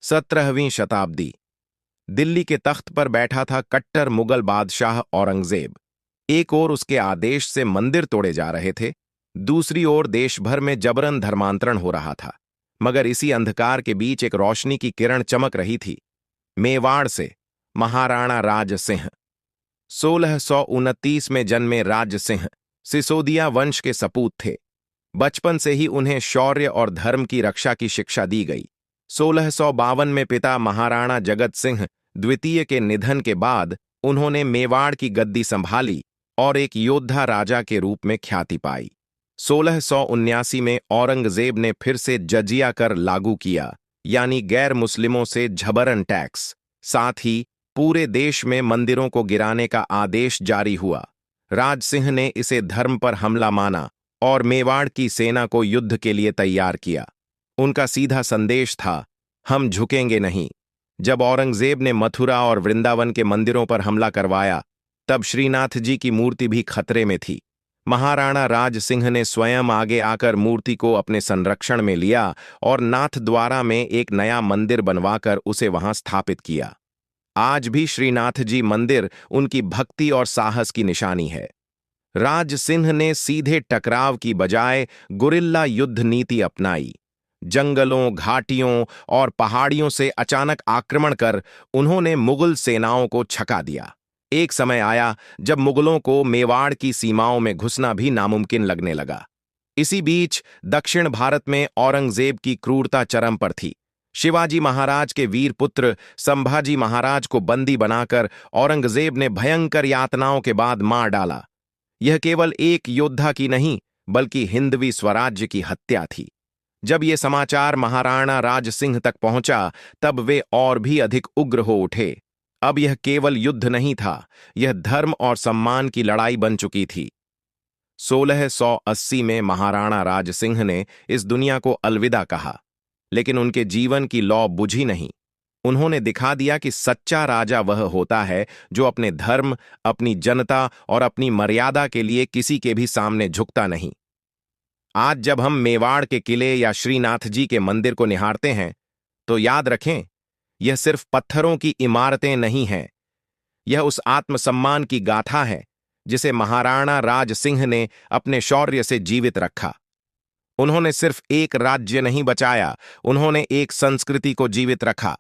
17वीं शताब्दी। दिल्ली के तख्त पर बैठा था कट्टर मुगल बादशाह औरंगजेब। एक ओर उसके आदेश से मंदिर तोड़े जा रहे थे, दूसरी ओर देश भर में जबरन धर्मांतरण हो रहा था। मगर इसी अंधकार के बीच एक रोशनी की किरण चमक रही थी। मेवाड़ से महाराणा राज सिंह। 1629 में जन्मे राज सिंह सिसोदिया वंश के सपूत थे। बचपन से ही उन्हें शौर्य और धर्म की रक्षा की शिक्षा दी गई। 1652 में पिता महाराणा जगत सिंह द्वितीय के निधन के बाद उन्होंने मेवाड़ की गद्दी संभाली और एक योद्धा राजा के रूप में ख्याति पाई। 1679 में औरंगजेब ने फिर से जजिया कर लागू किया, यानी गैर मुस्लिमों से झबरन टैक्स। साथ ही पूरे देश में मंदिरों को गिराने का आदेश जारी हुआ। राज सिंह ने इसे धर्म पर हमला माना और मेवाड़ की सेना को युद्ध के लिए तैयार किया। उनका सीधा संदेश था, हम झुकेंगे नहीं। जब औरंगजेब ने मथुरा और वृंदावन के मंदिरों पर हमला करवाया, तब श्रीनाथ जी की मूर्ति भी खतरे में थी। महाराणा राज सिंह ने स्वयं आगे आकर मूर्ति को अपने संरक्षण में लिया और नाथद्वारा में एक नया मंदिर बनवाकर उसे वहां स्थापित किया। आज भी श्रीनाथ जी मंदिर उनकी भक्ति और साहस की निशानी है। राज सिंह ने सीधे टकराव की बजाय गुरिल्ला युद्ध नीति अपनाई। जंगलों, घाटियों और पहाड़ियों से अचानक आक्रमण कर उन्होंने मुगल सेनाओं को छका दिया। एक समय आया जब मुगलों को मेवाड़ की सीमाओं में घुसना भी नामुमकिन लगने लगा। इसी बीच दक्षिण भारत में औरंगजेब की क्रूरता चरम पर थी। शिवाजी महाराज के वीर पुत्र संभाजी महाराज को बंदी बनाकर औरंगजेब ने भयंकर यातनाओं के बाद मार डाला। यह केवल एक योद्धा की नहीं, बल्कि हिंदवी स्वराज्य की हत्या थी। जब ये समाचार महाराणा राज सिंह तक पहुंचा, तब वे और भी अधिक उग्र हो उठे। अब यह केवल युद्ध नहीं था, यह धर्म और सम्मान की लड़ाई बन चुकी थी। 1680 में महाराणा राज सिंह ने इस दुनिया को अलविदा कहा, लेकिन उनके जीवन की लौ बुझी नहीं। उन्होंने दिखा दिया कि सच्चा राजा वह होता है जो अपने धर्म, अपनी जनता और अपनी मर्यादा के लिए किसी के भी सामने झुकता नहीं। आज जब हम मेवाड़ के किले या श्रीनाथ जी के मंदिर को निहारते हैं, तो याद रखें, यह सिर्फ पत्थरों की इमारतें नहीं हैं। यह उस आत्मसम्मान की गाथा है जिसे महाराणा राज सिंह ने अपने शौर्य से जीवित रखा। उन्होंने सिर्फ एक राज्य नहीं बचाया, उन्होंने एक संस्कृति को जीवित रखा,